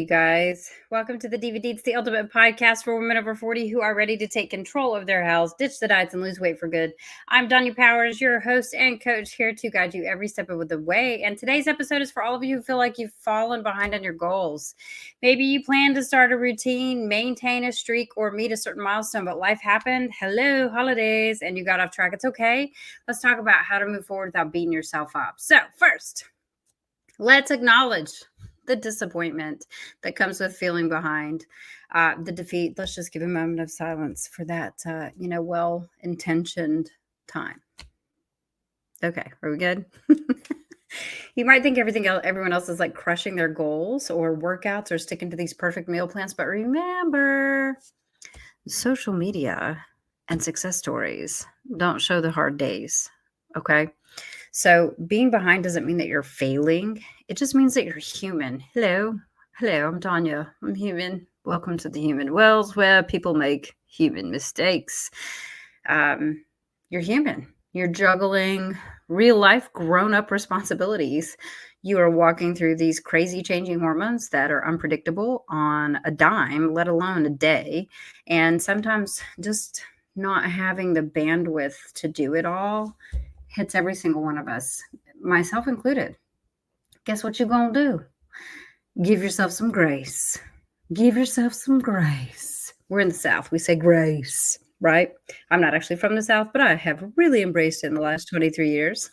you guys. Welcome to the DivaDeets, the ultimate podcast for women over 40 who are ready to take control of their health, ditch the diets, and lose weight for good. I'm Donya Powers, your host and coach, here to guide you every step of the way. And today's episode is for all of you who feel like you've fallen behind on your goals. Maybe you plan to start a routine, maintain a streak, or meet a certain milestone, but life happened. Hello, holidays, and you got off track. It's okay. Let's talk about how to move forward without beating yourself up. So first, let's acknowledge the disappointment that comes with feeling behind, the defeat. Let's just give a moment of silence for that, well-intentioned time. Okay, are we good? You might think everyone else is like crushing their goals or workouts or sticking to these perfect meal plans, but remember, social media and success stories don't show the hard days, okay? So being behind doesn't mean that you're failing. It just means that you're human. Hello, I'm Tanya. I'm human. Welcome to the human world where people make human mistakes. You're human. You're juggling real life grown-up responsibilities. You are walking through these crazy changing hormones that are unpredictable on a dime, let alone a day. And sometimes just not having the bandwidth to do it all hits every single one of us, myself included. Guess what you're going to do? Give yourself some grace. Give yourself some grace. We're in the South. We say grace, right? I'm not actually from the South, but I have really embraced it in the last 23 years.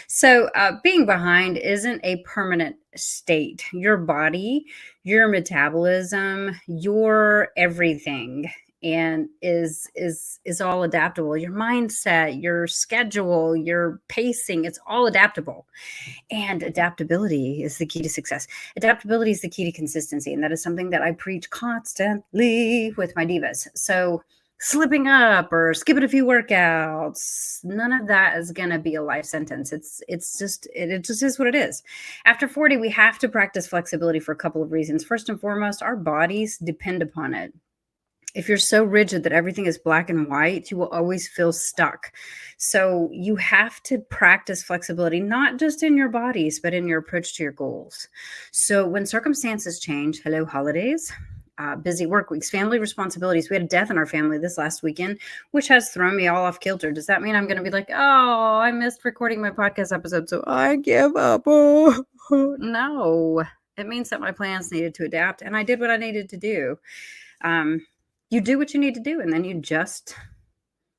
So being behind isn't a permanent state. Your body, your metabolism, your everything and is all adaptable. Your mindset, your schedule, your pacing, it's all adaptable. And adaptability is the key to success. Adaptability is the key to consistency. And that is something that I preach constantly with my divas. So slipping up or skipping a few workouts, none of that is going to be a life sentence. It just is what it is. After 40, we have to practice flexibility for a couple of reasons. First and foremost, our bodies depend upon it. If you're so rigid that everything is black and white, you will always feel stuck. So you have to practice flexibility, not just in your bodies, but in your approach to your goals. So when circumstances change, hello, holidays, busy work weeks, family responsibilities. We had a death in our family this last weekend, which has thrown me all off kilter. Does that mean I'm going to be like, oh, I missed recording my podcast episode, so I give up? Oh, no, it means that my plans needed to adapt, and I did what I needed to do. You do what you need to do, and then you just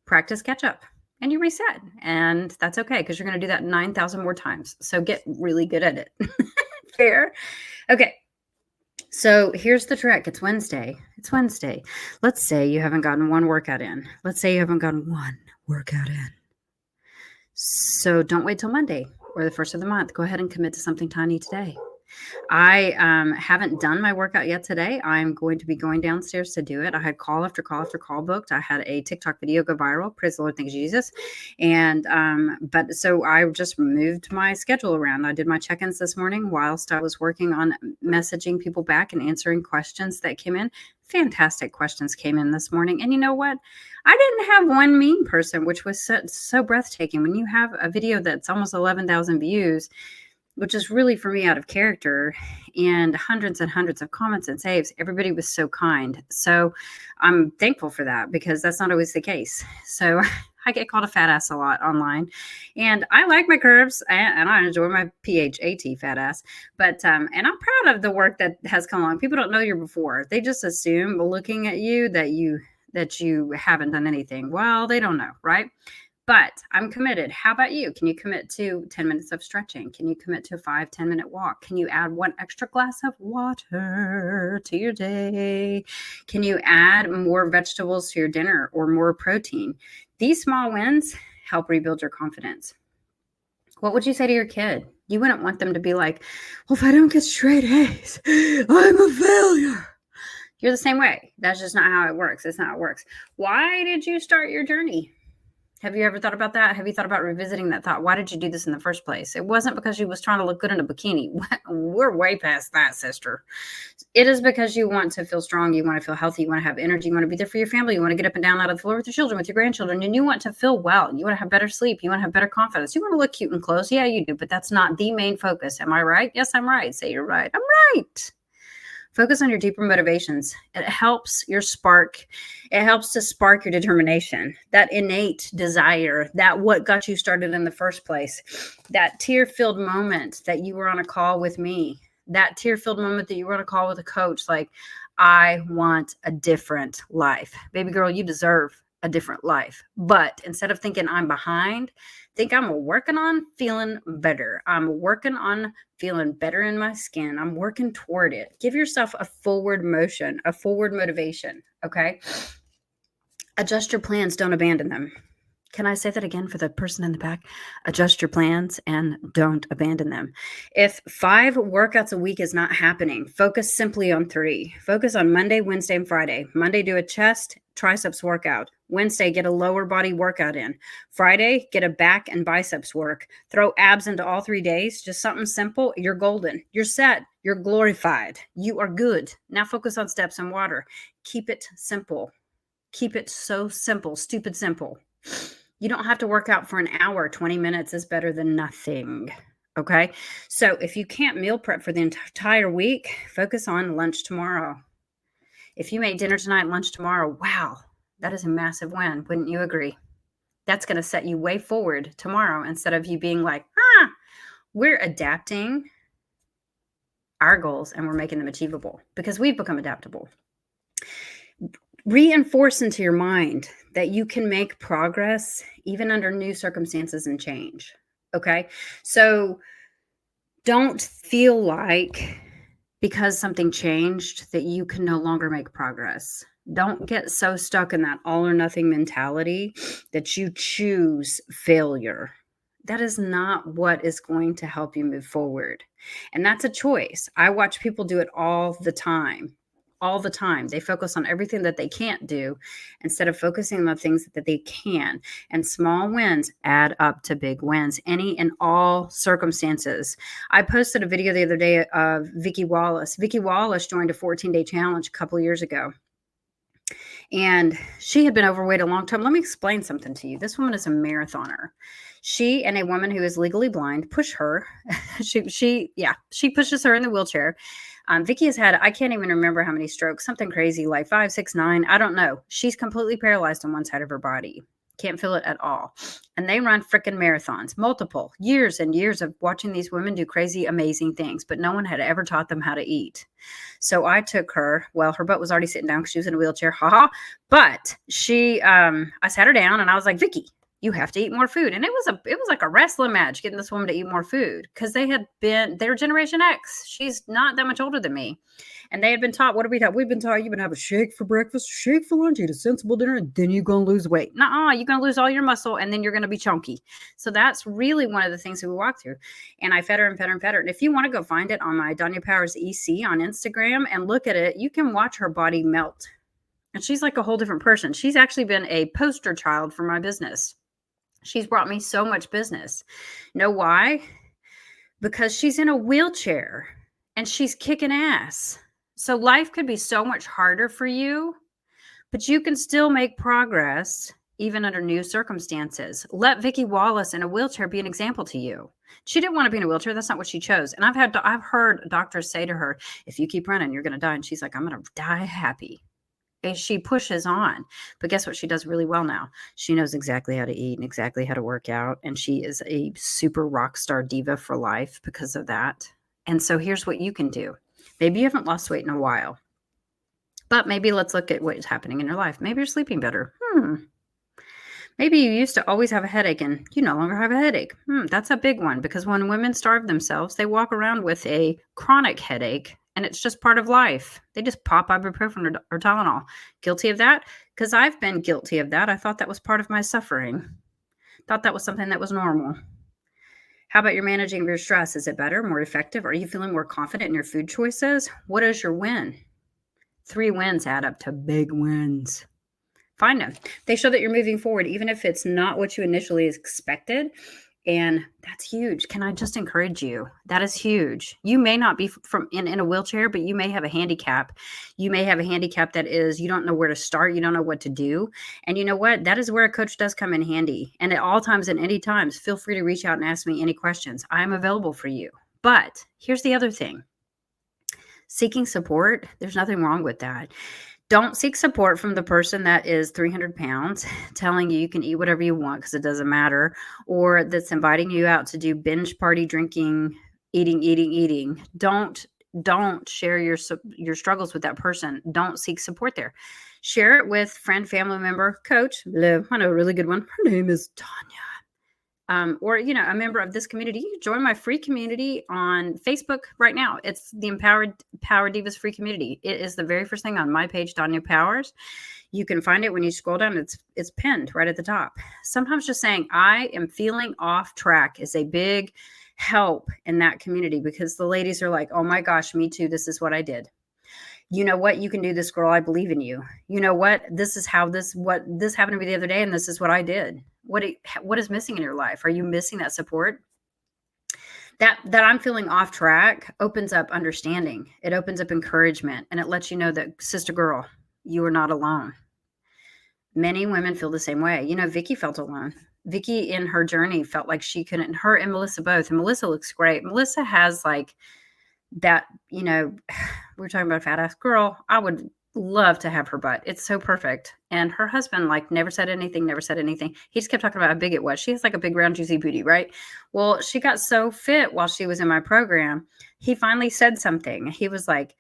practice catch up and you reset. And that's okay, because you're going to do that 9,000 more times. So get really good at it. Fair? Okay. So here's the trick. It's Wednesday. Let's say you haven't gotten one workout in. So don't wait till Monday or the first of the month. Go ahead and commit to something tiny today. I haven't done my workout yet today. I'm going to be going downstairs to do it. I had call after call after call booked. I had a TikTok video go viral. Praise the Lord. Thank you, Jesus. And, but so I just moved my schedule around. I did my check-ins this morning whilst I was working on messaging people back and answering questions that came in. Fantastic questions came in this morning. And you know what? I didn't have one mean person, which was so breathtaking. When you have a video that's almost 11,000 views, which is really for me out of character, and hundreds of comments and saves, everybody was so kind. So I'm thankful for that, because that's not always the case. So I get called a fat ass a lot online, and I like my curves and I enjoy my PHAT fat ass, but, and I'm proud of the work that has come along. People don't know you before. They just assume looking at you that you haven't done anything. Well, they don't know, right? But I'm committed. How about you? Can you commit to 10 minutes of stretching? Can you commit to a 5-10 minute walk? Can you add one extra glass of water to your day? Can you add more vegetables to your dinner or more protein? These small wins help rebuild your confidence. What would you say to your kid? You wouldn't want them to be like, well, if I don't get straight A's, I'm a failure. You're the same way. That's just not how it works. It's not how it works. Why did you start your journey? Have you ever thought about that? Have you thought about revisiting that thought? Why did you do this in the first place? It wasn't because you was trying to look good in a bikini. We're way past that, sister. It is because you want to feel strong. You want to feel healthy. You want to have energy. You want to be there for your family. You want to get up and down out of the floor with your children, with your grandchildren, and you want to feel well. You want to have better sleep. You want to have better confidence. You want to look cute in clothes. Yeah, you do, but that's not the main focus. Am I right? Yes, I'm right. Say you're right. I'm right. Focus on your deeper motivations. It helps your spark. It helps to spark your determination, that innate desire, that what got you started in the first place, that tear-filled moment that you were on a call with me, that tear-filled moment that you were on a call with a coach. Like, I want a different life. Baby girl, you deserve a different life. But instead of thinking I'm behind, think I'm working on feeling better. I'm working on feeling better in my skin. I'm working toward it. Give yourself a forward motion, a forward motivation. Okay. Adjust your plans, don't abandon them. Can I say that again for the person in the back? Adjust your plans and don't abandon them. If 5 workouts a week is not happening, focus simply on 3. Focus on Monday, Wednesday, and Friday. Monday, do a chest, triceps workout. Wednesday, get a lower body workout in. Friday, get a back and biceps work. Throw abs into all 3 days. Just something simple. You're golden. You're set. You're glorified. You are good. Now focus on steps and water. Keep it simple. Keep it so simple, stupid simple. You don't have to work out for an hour. 20 minutes is better than nothing. Okay. So if you can't meal prep for the entire week, focus on lunch tomorrow. If you make dinner tonight, lunch tomorrow, wow, that is a massive win. Wouldn't you agree? That's going to set you way forward tomorrow instead of you being like, we're adapting our goals and we're making them achievable because we've become adaptable. Reinforce into your mind that you can make progress even under new circumstances and change. Okay. So don't feel like because something changed that you can no longer make progress. Don't get so stuck in that all or nothing mentality that you choose failure. That is not what is going to help you move forward. And that's a choice. I watch people do it all the time. All the time. They focus on everything that they can't do instead of focusing on the things that they can. And small wins add up to big wins, any and all circumstances. I posted a video the other day of Vicki Wallace. Vicki Wallace joined a 14-day challenge a couple of years ago. And she had been overweight a long time. Let me explain something to you. This woman is a marathoner. She and a woman who is legally blind push her. she pushes her in the wheelchair. Vicki has had, I can't even remember how many strokes, something crazy like 5, 6, 9. I don't know. She's completely paralyzed on one side of her body. Can't feel it at all. And they run freaking marathons, multiple years and years of watching these women do crazy, amazing things, but no one had ever taught them how to eat. So I took her, well, her butt was already sitting down because she was in a wheelchair, but I sat her down and I was like, Vicki, you have to eat more food. And it was like a wrestling match getting this woman to eat more food because they're Generation X. She's not that much older than me. And they had been taught, what have we taught? We've been taught you've been have a shake for breakfast, shake for lunch, eat a sensible dinner, and then you're going to lose weight. Nuh-uh, you're going to lose all your muscle and then you're going to be chunky. So that's really one of the things that we walk through. And I fed her and fed her and fed her. And if you want to go find it on my Danya Powers EC on Instagram and look at it, you can watch her body melt. And she's like a whole different person. She's actually been a poster child for my business. She's brought me so much business. Know why? Because she's in a wheelchair and she's kicking ass. So life could be so much harder for you, but you can still make progress even under new circumstances. Let Vicki Wallace in a wheelchair be an example to you. She didn't want to be in a wheelchair. That's not what she chose. And I've heard doctors say to her, if you keep running, you're going to die. And she's like, I'm going to die happy. And she pushes on. But guess what? She does really well now. She knows exactly how to eat and exactly how to work out. And she is a super rock star diva for life because of that. And so here's what you can do. Maybe you haven't lost weight in a while, but maybe let's look at what's happening in your life. Maybe you're sleeping better. Maybe you used to always have a headache and you no longer have a headache. That's a big one because when women starve themselves, they walk around with a chronic headache. And it's just part of life. They just pop ibuprofen or Tylenol. Guilty of that? Because I've been guilty of that. I thought that was part of my suffering. Thought that was something that was normal. How about your managing of your stress? Is it better, more effective? Are you feeling more confident in your food choices? What is your win? 3 wins add up to big wins. Find them. They show that you're moving forward, even if it's not what you initially expected. And that's huge. Can I just encourage you? That is huge. You may not be in a wheelchair, but you may have a handicap. You may have a handicap that is, you don't know where to start. You don't know what to do. And you know what? That is where a coach does come in handy. And at all times and any times, feel free to reach out and ask me any questions. I am available for you. But here's the other thing. Seeking support, there's nothing wrong with that. Don't seek support from the person that is 300 pounds telling you can eat whatever you want because it doesn't matter, or that's inviting you out to do binge party drinking, eating. Don't share your struggles with that person. Don't seek support there. Share it with friend, family member, coach. I know a really good one. Her name is Tanya. Or a member of this community. You can join my free community on Facebook right now. It's the Power Divas free community. It is the very first thing on my page, Danya Powers. You can find it when you scroll down. It's pinned right at the top. Sometimes just saying I am feeling off track is a big help in that community, because the ladies are like, oh my gosh, me too. This is what I did. You know what? You can do this, girl. I believe in you. You know what? This happened to me the other day, and this is what I did. What is missing in your life? Are you missing that support? That I'm feeling off track opens up understanding. It opens up encouragement, and it lets you know that, sister girl, you are not alone. Many women feel the same way. Vicky felt alone. Vicky in her journey felt like she couldn't, her and Melissa both. And Melissa looks great. Melissa has like that, we're talking about a fat ass girl. I would love to have her butt. It's so perfect. And her husband never said anything. He just kept talking about how big it was. She has like a big round juicy booty, right? Well, she got so fit while she was in my program. He finally said something. He was like,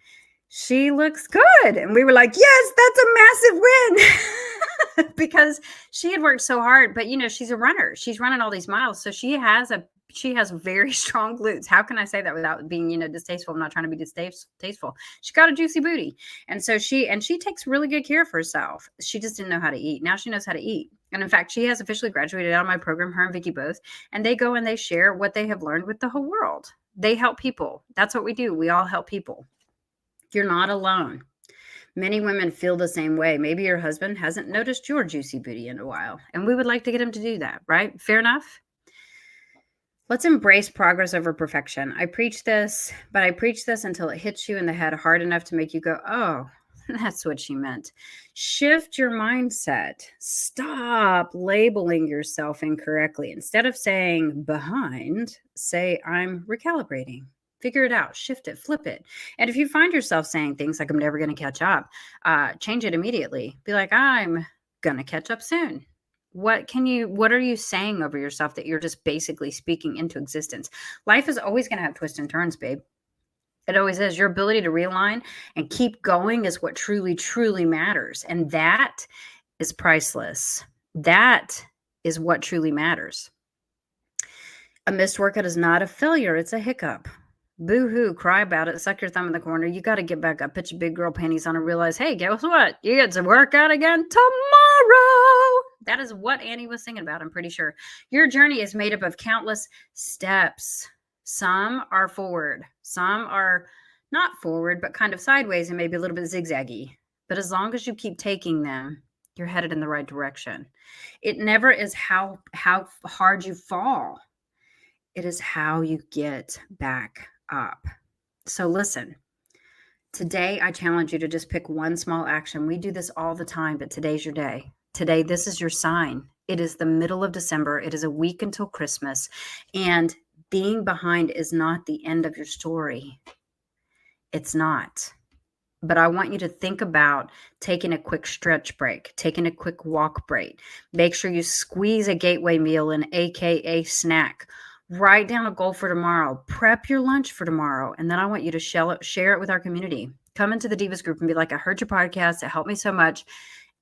she looks good. And we were like, yes, that's a massive win. Because she had worked so hard, but she's a runner. She's running all these miles. So she has very strong glutes. How can I say that without being, distasteful? I'm not trying to be distasteful. She got a juicy booty. And so she takes really good care of herself. She just didn't know how to eat. Now she knows how to eat. And in fact, she has officially graduated out of my program, her and Vicky both. And they go and they share what they have learned with the whole world. They help people. That's what we do. We all help people. You're not alone. Many women feel the same way. Maybe your husband hasn't noticed your juicy booty in a while, and we would like to get him to do that, right? Fair enough? Let's embrace progress over perfection. I preach this, but I preach this until it hits you in the head hard enough to make you go, oh, that's what she meant. Shift your mindset. Stop labeling yourself incorrectly. Instead of saying behind, say I'm recalibrating. Figure it out, shift it, flip it. And if you find yourself saying things like, I'm never going to catch up, change it immediately. Be like, I'm going to catch up soon. What are you saying over yourself that you're just basically speaking into existence? Life is always going to have twists and turns, babe. It always is. Your ability to realign and keep going is what truly, truly matters. And that is priceless. That is what truly matters. A missed workout is not a failure. It's a hiccup. Boo-hoo, cry about it, suck your thumb in the corner. You got to get back up, put your big girl panties on and realize, hey, guess what? You get to work out again tomorrow. That is what Annie was singing about, I'm pretty sure. Your journey is made up of countless steps. Some are forward. Some are not forward, but kind of sideways and maybe a little bit zigzaggy. But as long as you keep taking them, you're headed in the right direction. It never is how hard you fall. It is how you get back up. So listen, today I challenge you to just pick one small action. We do this all the time, but today's your day. Today, this is your sign. It is the middle of December. It is a week until Christmas. And being behind is not the end of your story. It's not. But I want you to think about taking a quick stretch break, taking a quick walk break. Make sure you squeeze a gateway meal in, AKA snack. Write down a goal for tomorrow. Prep your lunch for tomorrow. And then I want you to share it with our community. Come into the Divas group and be like, I heard your podcast. It helped me so much.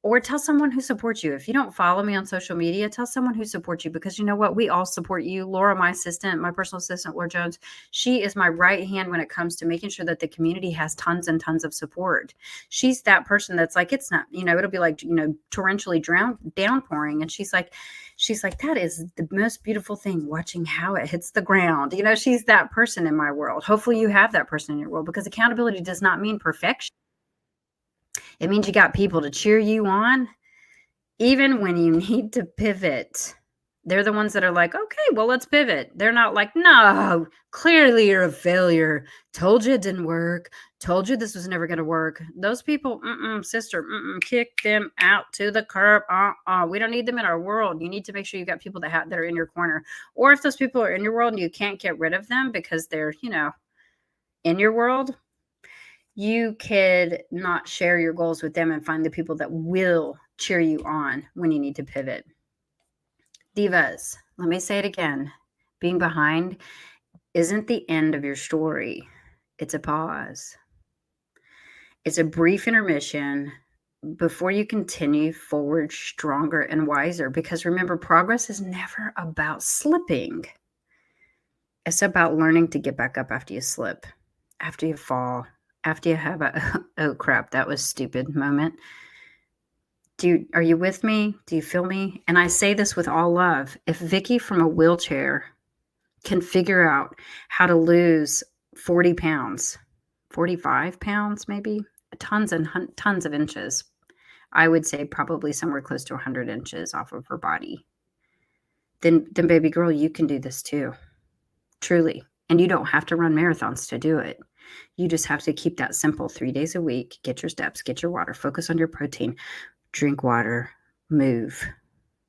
Or tell someone who supports you. If you don't follow me on social media, tell someone who supports you, because you know what? We all support you. Laura, my assistant, my personal assistant, Laura Jones, she is my right hand when it comes to making sure that the community has tons and tons of support. She's that person that's like, it's not, it'll be like, torrentially downpouring. And she's like, that is the most beautiful thing, watching how it hits the ground. She's that person in my world. Hopefully you have that person in your world, because accountability does not mean perfection. It means you got people to cheer you on, even when you need to pivot. They're the ones that are like, okay, well, let's pivot. They're not like, no, clearly you're a failure. Told you it didn't work. Told you this was never going to work. Those people, sister, kick them out to the curb. We don't need them in our world. You need to make sure you got people that are in your corner. Or if those people are in your world and you can't get rid of them because they're, in your world, You could not share your goals with them and find the people that will cheer you on when you need to pivot. Divas, let me say it again. Being behind isn't the end of your story. It's a pause. It's a brief intermission before you continue forward stronger and wiser. Because remember, progress is never about slipping. It's about learning to get back up after you slip, after you fall, after you have a, oh crap, that was stupid moment. Are you with me? Do you feel me? And I say this with all love. If Vicky from a wheelchair can figure out how to lose 40 pounds, 45 pounds, maybe tons and tons of inches, I would say probably somewhere close to 100 inches off of her body, then baby girl, you can do this too. Truly. And you don't have to run marathons to do it. You just have to keep that simple 3 days a week. Get your steps, get your water, focus on your protein, drink water, move.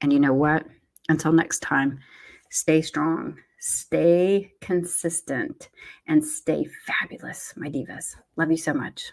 And you know what? Until next time, stay strong, stay consistent, and stay fabulous, my divas. Love you so much.